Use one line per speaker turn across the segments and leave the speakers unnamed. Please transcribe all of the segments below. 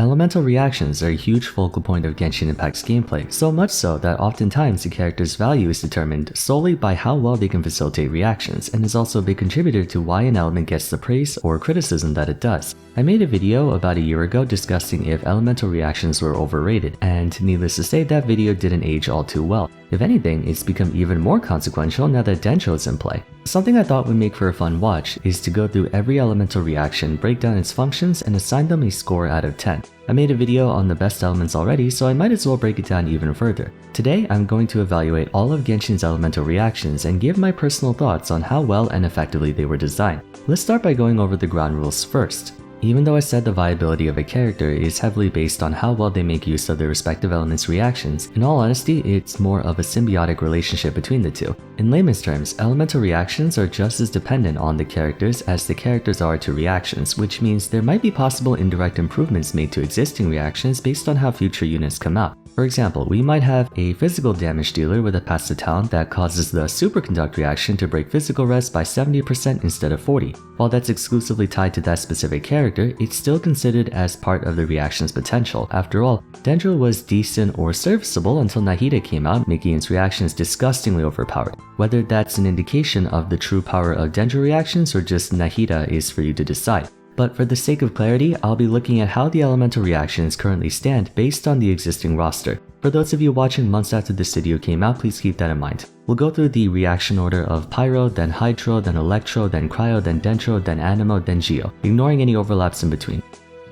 Elemental reactions are a huge focal point of Genshin Impact's gameplay, so much so that oftentimes the character's value is determined solely by how well they can facilitate reactions, and is also a big contributor to why an element gets the praise or criticism that it does. I made a video about a year ago discussing if elemental reactions were overrated, and needless to say that video didn't age all too well. If anything, it's become even more consequential now that Densho is in play. Something I thought would make for a fun watch is to go through every elemental reaction, break down its functions, and assign them a score out of 10. I made a video on the best elements already, so I might as well break it down even further. Today, I'm going to evaluate all of Genshin's elemental reactions and give my personal thoughts on how well and effectively they were designed. Let's start by going over the ground rules first. Even though I said the viability of a character is heavily based on how well they make use of their respective elements' reactions, in all honesty, it's more of a symbiotic relationship between the two. In layman's terms, elemental reactions are just as dependent on the characters as the characters are to reactions, which means there might be possible indirect improvements made to existing reactions based on how future units come out. For example, we might have a physical damage dealer with a passive talent that causes the superconduct reaction to break physical res by 70% instead of 40. While that's exclusively tied to that specific character, it's still considered as part of the reaction's potential. After all, Dendro was decent or serviceable until Nahida came out, making its reactions disgustingly overpowered. Whether that's an indication of the true power of Dendro reactions or just Nahida is for you to decide. But for the sake of clarity, I'll be looking at how the elemental reactions currently stand based on the existing roster. For those of you watching months after this video came out, please keep that in mind. We'll go through the reaction order of Pyro, then Hydro, then Electro, then Cryo, then Dentro, then Animo, then Geo, ignoring any overlaps in between.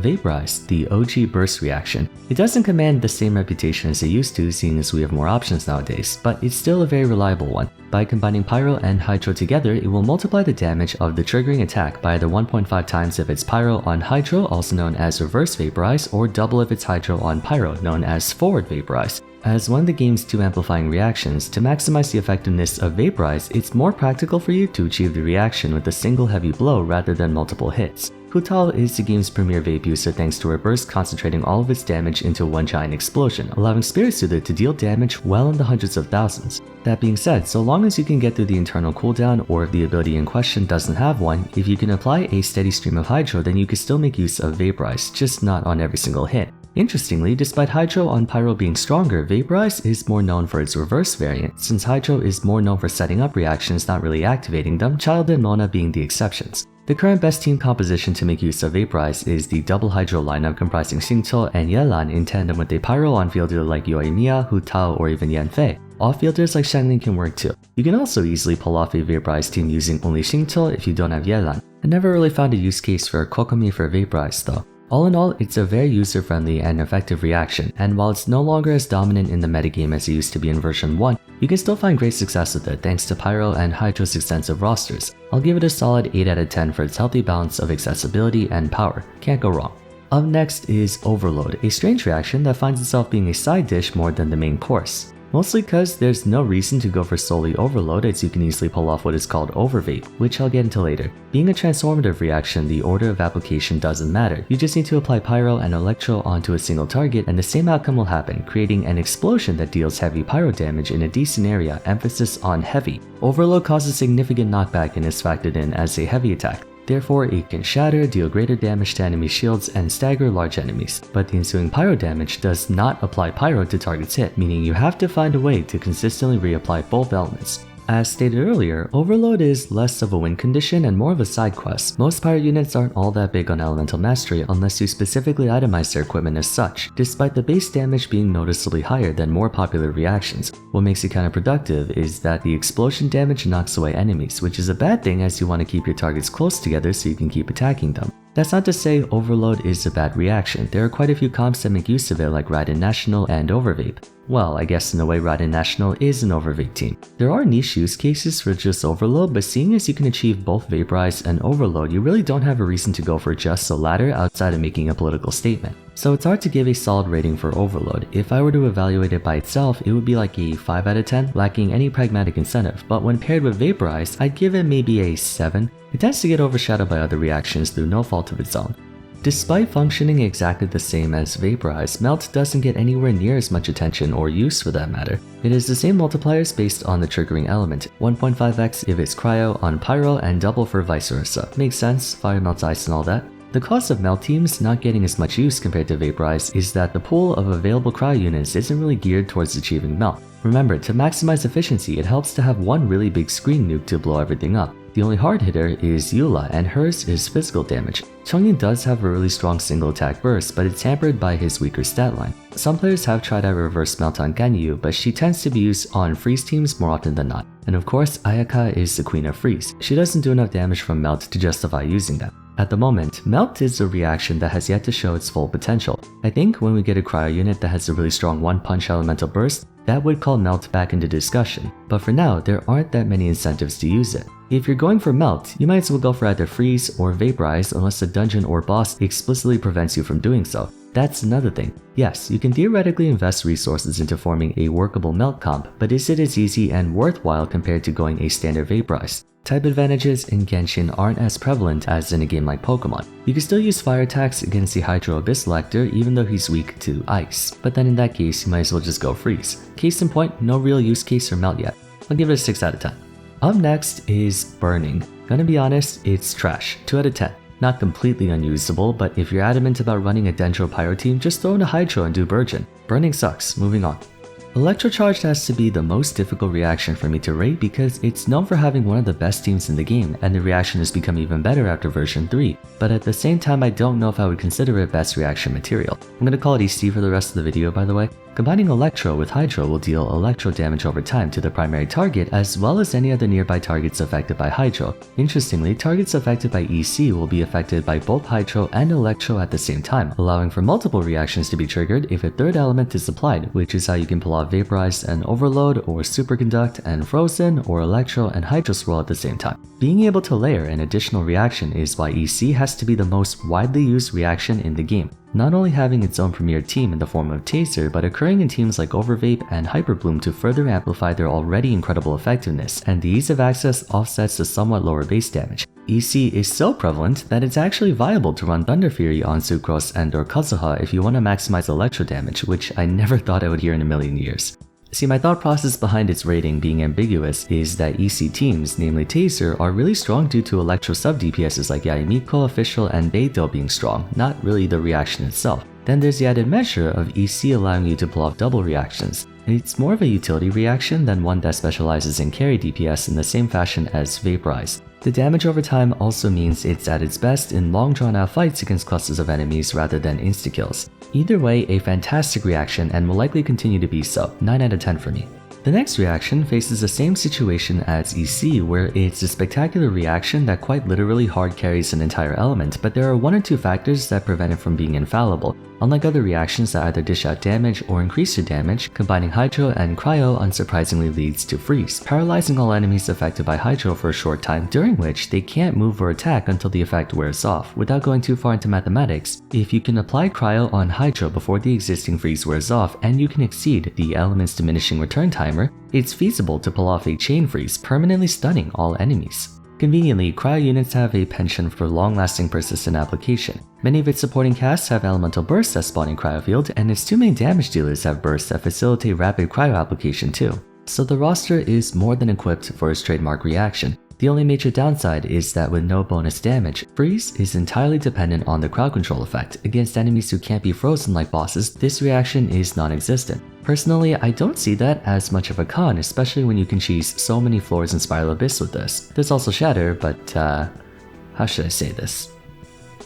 Vaporize, the OG burst reaction. It doesn't command the same reputation as it used to, seeing as we have more options nowadays, but it's still a very reliable one. By combining Pyro and Hydro together, it will multiply the damage of the triggering attack by either 1.5 times if it's Pyro on Hydro, also known as Reverse Vaporize, or double if it's Hydro on Pyro, known as Forward Vaporize. As one of the game's two amplifying reactions, to maximize the effectiveness of Vaporize, it's more practical for you to achieve the reaction with a single heavy blow rather than multiple hits. Hutal is the game's premier vape user thanks to her burst concentrating all of its damage into one giant explosion, allowing Spirit Soother to deal damage well in the hundreds of thousands. That being said, so long as you can get through the internal cooldown, or if the ability in question doesn't have one, if you can apply a steady stream of Hydro, then you can still make use of Vaporize, just not on every single hit. Interestingly, despite Hydro on Pyro being stronger, Vaporize is more known for its reverse variant, since Hydro is more known for setting up reactions, not really activating them, Child and Mona being the exceptions. The current best team composition to make use of Vaporize is the double Hydro lineup comprising Xingqiu and Yelan in tandem with a Pyro on-fielder like Yoimiya, Hu Tao, or even Yanfei. Off-fielders like Xiangling can work too. You can also easily pull off a Vaporize team using only Xingqiu if you don't have Yelan. I never really found a use case for Kokomi for Vaporize though. All in all, it's a very user-friendly and effective reaction, and while it's no longer as dominant in the metagame as it used to be in version 1, you can still find great success with it thanks to Pyro and Hydro's extensive rosters. I'll give it a solid 8 out of 10 for its healthy balance of accessibility and power. Can't go wrong. Up next is Overload, a strange reaction that finds itself being a side dish more than the main course. Mostly cause there's no reason to go for solely Overload, as you can easily pull off what is called Overvape, which I'll get into later. Being a transformative reaction, the order of application doesn't matter. You just need to apply Pyro and Electro onto a single target and the same outcome will happen, creating an explosion that deals heavy Pyro damage in a decent area, emphasis on heavy. Overload causes significant knockback and is factored in as a heavy attack. Therefore, it can shatter, deal greater damage to enemy shields, and stagger large enemies. But the ensuing Pyro damage does not apply Pyro to targets hit, meaning you have to find a way to consistently reapply both elements. As stated earlier, Overload is less of a win condition and more of a side quest. Most Pyro units aren't all that big on Elemental Mastery unless you specifically itemize their equipment as such, despite the base damage being noticeably higher than more popular reactions. What makes it counterproductive is that the explosion damage knocks away enemies, which is a bad thing as you want to keep your targets close together so you can keep attacking them. That's not to say Overload is a bad reaction. There are quite a few comps that make use of it like Raiden National and Overvape. Well, I guess in a way Raiden National is an Overvape team. There are niche use cases for just Overload, but seeing as you can achieve both Vaporize and Overload, you really don't have a reason to go for just the latter outside of making a political statement. So it's hard to give a solid rating for Overload. If I were to evaluate it by itself, it would be like a 5 out of 10, lacking any pragmatic incentive, but when paired with Vaporize, I'd give it maybe a 7. It tends to get overshadowed by other reactions through no fault of its own. Despite functioning exactly the same as Vaporize, Melt doesn't get anywhere near as much attention or use for that matter. It is the same multipliers based on the triggering element, 1.5x if it's Cryo on Pyro and double for vice versa. Makes sense, fire melts ice and all that. The cost of melt teams not getting as much use compared to Vaporize is that the pool of available cryo units isn't really geared towards achieving melt. Remember, to maximize efficiency, it helps to have one really big screen nuke to blow everything up. The only hard hitter is Eula, and hers is physical damage. Chang'e does have a really strong single attack burst, but it's hampered by his weaker stat line. Some players have tried out reverse melt on Ganyu, but she tends to be used on freeze teams more often than not. And of course, Ayaka is the queen of freeze. She doesn't do enough damage from melt to justify using them. At the moment, melt is a reaction that has yet to show its full potential. I think when we get a cryo unit that has a really strong one-punch elemental burst, that would call melt back into discussion. But for now, there aren't that many incentives to use it. If you're going for melt, you might as well go for either freeze or vaporize unless a dungeon or boss explicitly prevents you from doing so. That's another thing. Yes, you can theoretically invest resources into forming a workable melt comp, but is it as easy and worthwhile compared to going a standard vaporize? Type advantages in Genshin aren't as prevalent as in a game like Pokemon. You can still use fire attacks against the Hydro Abyss Lector even though he's weak to ice, but then in that case you might as well just go freeze. Case in point, no real use case for melt yet. I'll give it a 6 out of 10. Up next is Burning. Gonna be honest, it's trash. 2 out of 10. Not completely unusable, but if you're adamant about running a Dendro Pyro team, just throw in a Hydro and do Burgeon. Burning sucks. Moving on. Electrocharged has to be the most difficult reaction for me to rate because it's known for having one of the best teams in the game, and the reaction has become even better after version 3, but at the same time I don't know if I would consider it best reaction material. I'm gonna call it EC for the rest of the video, by the way. Combining Electro with Hydro will deal Electro damage over time to the primary target as well as any other nearby targets affected by Hydro. Interestingly, targets affected by EC will be affected by both Hydro and Electro at the same time, allowing for multiple reactions to be triggered if a third element is applied, which is how you can pull off Vaporize and Overload, or Superconduct and Frozen, or Electro and Hydro Swirl at the same time. Being able to layer an additional reaction is why EC has to be the most widely used reaction in the game. Not only having its own premier team in the form of Taser, but occurring in teams like Overvape and Hyperbloom to further amplify their already incredible effectiveness, and the ease of access offsets the somewhat lower base damage. EC is so prevalent that it's actually viable to run Thunder Fury on Sucrose and or Kazuha if you want to maximize electro damage, which I never thought I would hear in a million years. See, my thought process behind its rating being ambiguous is that EC teams, namely Taser, are really strong due to Electro sub-DPSs like Yayimiko, Official, and Beidou being strong, not really the reaction itself. Then there's the added measure of EC allowing you to pull off double reactions. It's more of a utility reaction than one that specializes in carry DPS in the same fashion as Vaporize. The damage over time also means it's at its best in long drawn out fights against clusters of enemies rather than insta-kills. Either way, a fantastic reaction and will likely continue to be so, 9 out of 10 for me. The next reaction faces the same situation as EC, where it's a spectacular reaction that quite literally hard carries an entire element, but there are 1 or 2 factors that prevent it from being infallible. Unlike other reactions that either dish out damage or increase your damage, combining Hydro and Cryo unsurprisingly leads to freeze, paralyzing all enemies affected by Hydro for a short time, during which they can't move or attack until the effect wears off. Without going too far into mathematics, if you can apply Cryo on Hydro before the existing freeze wears off and you can exceed the element's diminishing return timer, it's feasible to pull off a chain freeze, permanently stunning all enemies. Conveniently, cryo units have a penchant for long-lasting persistent application. Many of its supporting casts have elemental bursts that spawn in cryo field, and its 2 main damage dealers have bursts that facilitate rapid cryo application too. So the roster is more than equipped for its trademark reaction. The only major downside is that with no bonus damage, freeze is entirely dependent on the crowd control effect. Against enemies who can't be frozen like bosses, this reaction is non-existent. Personally, I don't see that as much of a con, especially when you can cheese so many floors in Spiral Abyss with this. There's also Shatter, but how should I say this?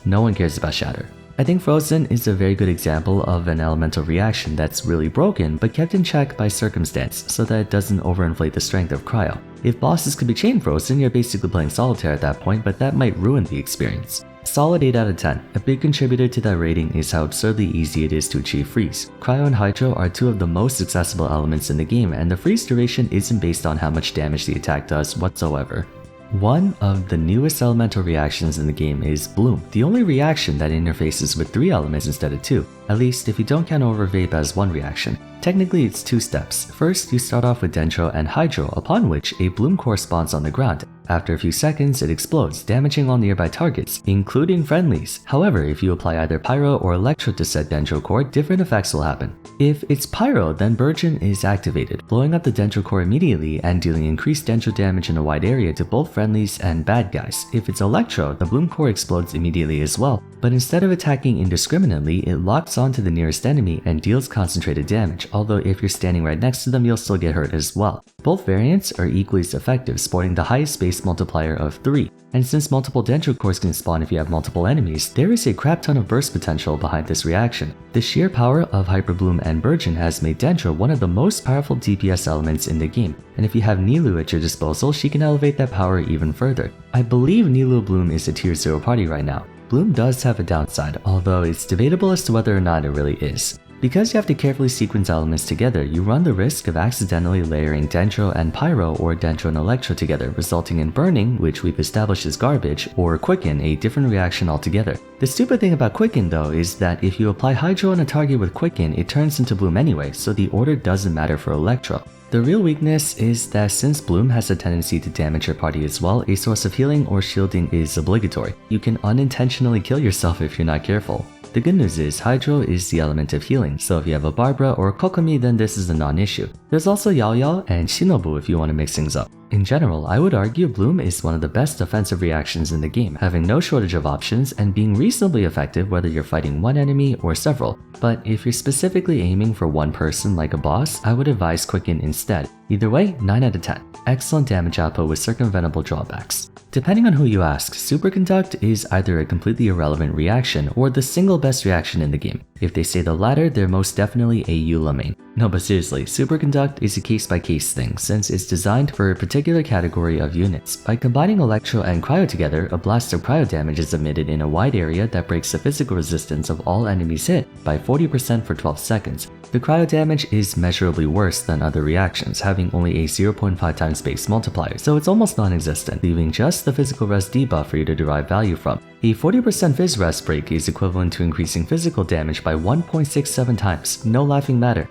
No one cares about Shatter. I think Frozen is a very good example of an elemental reaction that's really broken but kept in check by circumstance so that it doesn't overinflate the strength of Cryo. If bosses could be chain frozen, you're basically playing Solitaire at that point, but that might ruin the experience. Solid 8 out of 10. A big contributor to that rating is how absurdly easy it is to achieve freeze. Cryo and Hydro are 2 of the most accessible elements in the game, and the freeze duration isn't based on how much damage the attack does whatsoever. One of the newest elemental reactions in the game is Bloom, the only reaction that interfaces with 3 elements instead of 2, at least if you don't count Overvape as one reaction. Technically, it's 2 steps. First, you start off with Dendro and Hydro, upon which a Bloom Core spawns on the ground. After a few seconds, it explodes, damaging all nearby targets, including friendlies. However, if you apply either Pyro or Electro to said Dendro Core, different effects will happen. If it's Pyro, then Burgeon is activated, blowing up the Dendro Core immediately and dealing increased Dendro damage in a wide area to both friendlies and bad guys. If it's Electro, the Bloom Core explodes immediately as well, but instead of attacking indiscriminately, it locks onto the nearest enemy and deals concentrated damage, although if you're standing right next to them, you'll still get hurt as well. Both variants are equally as effective, sporting the highest base multiplier of 3. And since multiple Dendro Cores can spawn if you have multiple enemies, there is a crap ton of burst potential behind this reaction. The sheer power of Hyper Bloom and Burgeon has made Dendro one of the most powerful DPS elements in the game, and if you have Nilou at your disposal, she can elevate that power even further. I believe Nilou Bloom is a tier 0 party right now. Bloom does have a downside, although it's debatable as to whether or not it really is. Because you have to carefully sequence elements together, you run the risk of accidentally layering Dendro and Pyro or Dendro and Electro together, resulting in burning, which we've established is garbage, or Quicken, a different reaction altogether. The stupid thing about Quicken though is that if you apply Hydro on a target with Quicken, it turns into Bloom anyway, so the order doesn't matter for Electro. The real weakness is that since Bloom has a tendency to damage your party as well, a source of healing or shielding is obligatory. You can unintentionally kill yourself if you're not careful. The good news is Hydro is the element of healing, so if you have a Barbara or a Kokomi, then this is a non-issue. There's also Yao Yao and Shinobu if you want to mix things up. In general, I would argue Bloom is one of the best offensive reactions in the game, having no shortage of options and being reasonably effective whether you're fighting one enemy or several. But if you're specifically aiming for one person like a boss, I would advise Quicken instead. Either way, 9 out of 10. Excellent damage output with circumventable drawbacks. Depending on who you ask, Superconduct is either a completely irrelevant reaction or the single best reaction in the game. If they say the latter, they're most definitely a Eula main. No, but seriously, Superconduct is a case-by-case thing since it's designed for a particular category of units. By combining Electro and Cryo together, a blast of cryo damage is emitted in a wide area that breaks the physical resistance of all enemies hit by 40% for 12 seconds. The cryo damage is measurably worse than other reactions, having only a 0.5 times base multiplier, so it's almost non-existent, leaving just the physical rest debuff for you to derive value from. A 40% Fizz rest break is equivalent to increasing physical damage by 1.67 times, no laughing matter.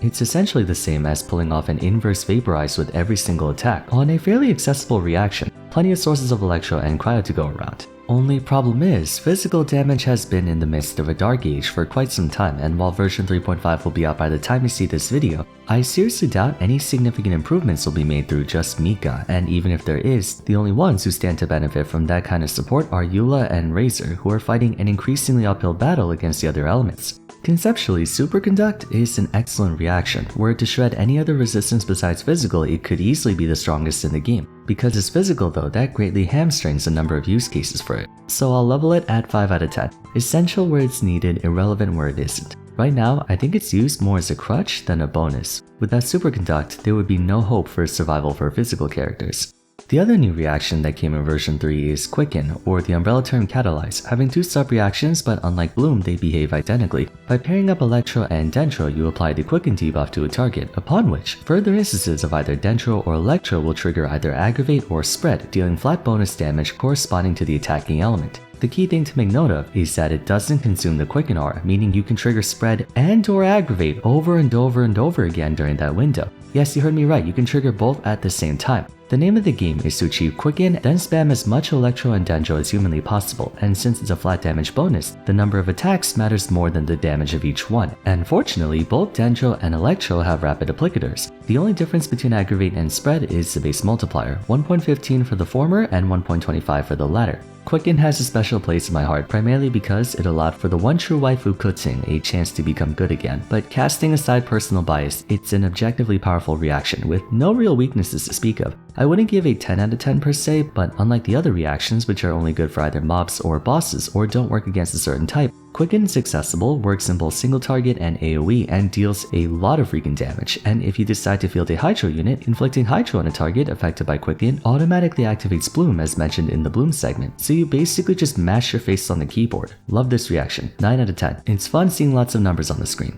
It's essentially the same as pulling off an inverse Vaporize with every single attack on a fairly accessible reaction, plenty of sources of Electro and Cryo to go around. Only problem is, physical damage has been in the midst of a dark age for quite some time, and while version 3.5 will be out by the time you see this video, I seriously doubt any significant improvements will be made through just Mika, and even if there is, the only ones who stand to benefit from that kind of support are Eula and Razor, who are fighting an increasingly uphill battle against the other elements. Conceptually, Superconduct is an excellent reaction. Were it to shred any other resistance besides physical, it could easily be the strongest in the game. Because it's physical though, that greatly hamstrings a number of use cases for it. So I'll level it at 5 out of 10. Essential where it's needed, irrelevant where it isn't. Right now, I think it's used more as a crutch than a bonus. Without Superconduct, there would be no hope for survival for physical characters. The other new reaction that came in version 3 is Quicken, or the umbrella term Catalyze, having 2 sub-reactions but unlike Bloom, they behave identically. By pairing up Electro and Dendro, you apply the Quicken debuff to a target, upon which further instances of either Dendro or Electro will trigger either Aggravate or Spread, dealing flat bonus damage corresponding to the attacking element. The key thing to make note of is that it doesn't consume the Quicken aura, meaning you can trigger Spread and or Aggravate over and over and over again during that window. Yes, you heard me right, you can trigger both at the same time. The name of the game is to achieve Quicken, then spam as much Electro and Dendro as humanly possible, and since it's a flat damage bonus, the number of attacks matters more than the damage of each one. And fortunately, both Dendro and Electro have rapid applicators. The only difference between Aggravate and Spread is the base multiplier, 1.15 for the former and 1.25 for the latter. Quicken has a special place in my heart primarily because it allowed for the one true waifu Kuting a chance to become good again, but casting aside personal bias, it's an objectively powerful reaction with no real weaknesses to speak of. I wouldn't give a 10 out of 10 per se, but unlike the other reactions which are only good for either mobs or bosses or don't work against a certain type, Quicken is accessible, works in both single target and AoE, and deals a lot of freaking damage, and if you decide to field a Hydro unit, inflicting Hydro on a target affected by Quicken automatically activates Bloom as mentioned in the Bloom segment, so you basically just mash your face on the keyboard. Love this reaction, 9 out of 10. It's fun seeing lots of numbers on the screen.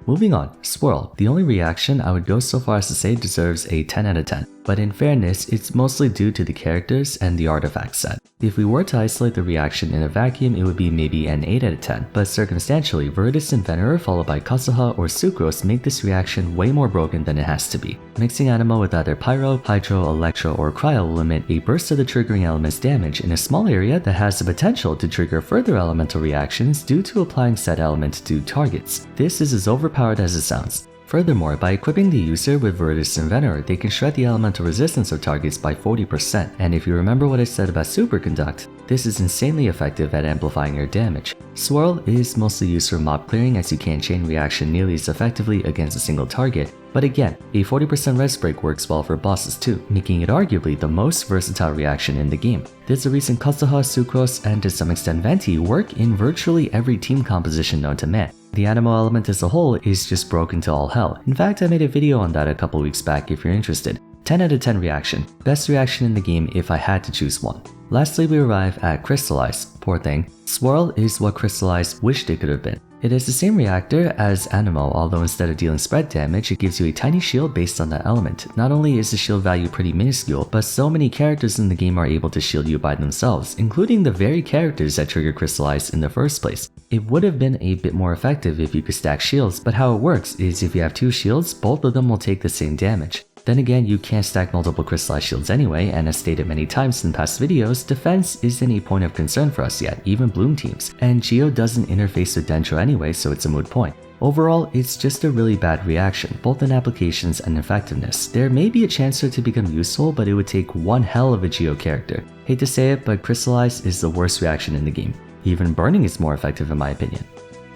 Moving on, Swirl. The only reaction I would go so far as to say deserves a 10 out of 10. But in fairness, it's mostly due to the characters and the artifact set. If we were to isolate the reaction in a vacuum, it would be maybe an 8 out of 10, but circumstantially, Viridis and Venerer followed by Kazuha or Sucrose make this reaction way more broken than it has to be. Mixing Anemo with either Pyro, Hydro, Electro, or Cryo will emit a burst of the triggering element's damage in a small area that has the potential to trigger further elemental reactions due to applying said element to targets. This is as overpowered as it sounds. Furthermore, by equipping the user with Viridis and Venerer, they can shred the elemental resistance of targets by 40%, and if you remember what I said about Superconduct, this is insanely effective at amplifying your damage. Swirl is mostly used for mob clearing as you can't chain reaction nearly as effectively against a single target, but again, a 40% res break works well for bosses too, making it arguably the most versatile reaction in the game. There's a reason Kazuha, Sucrose, and to some extent Venti work in virtually every team composition known to man. The Anemo element as a whole is just broken to all hell. In fact, I made a video on that a couple weeks back if you're interested. 10 out of 10 reaction. Best reaction in the game if I had to choose one. Lastly, we arrive at Crystallize. Poor thing. Swirl is what Crystallize wished it could have been. It has the same reactor as Anemo, although instead of dealing spread damage, it gives you a tiny shield based on that element. Not only is the shield value pretty minuscule, but so many characters in the game are able to shield you by themselves, including the very characters that trigger Crystallize in the first place. It would have been a bit more effective if you could stack shields, but how it works is if you have 2 shields, both of them will take the same damage. Then again, you can't stack multiple crystallized shields anyway, and as stated many times in past videos, defense isn't a point of concern for us yet, even Bloom teams, and Geo doesn't interface with Dendro anyway, so it's a moot point. Overall, it's just a really bad reaction, both in applications and effectiveness. There may be a chance for it to become useful, but it would take one hell of a Geo character. Hate to say it, but Crystallize is the worst reaction in the game. Even Burning is more effective in my opinion.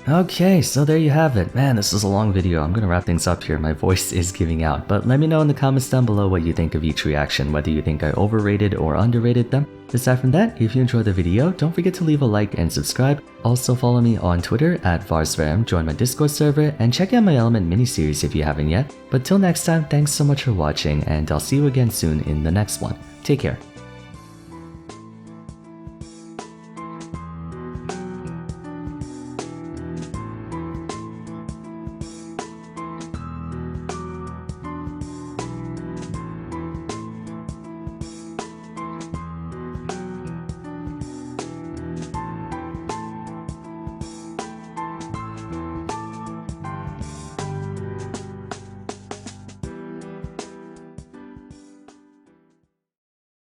Okay, so there you have it. Man, this was a long video. I'm gonna wrap things up here. My voice is giving out, but let me know in the comments down below what you think of each reaction, whether you think I overrated or underrated them. Aside from that, if you enjoyed the video, don't forget to leave a like and subscribe. Also follow me on Twitter at VarsVM, join my Discord server, and check out my Element miniseries if you haven't yet. But till next time, thanks so much for watching, and I'll see you again soon in the next one. Take care.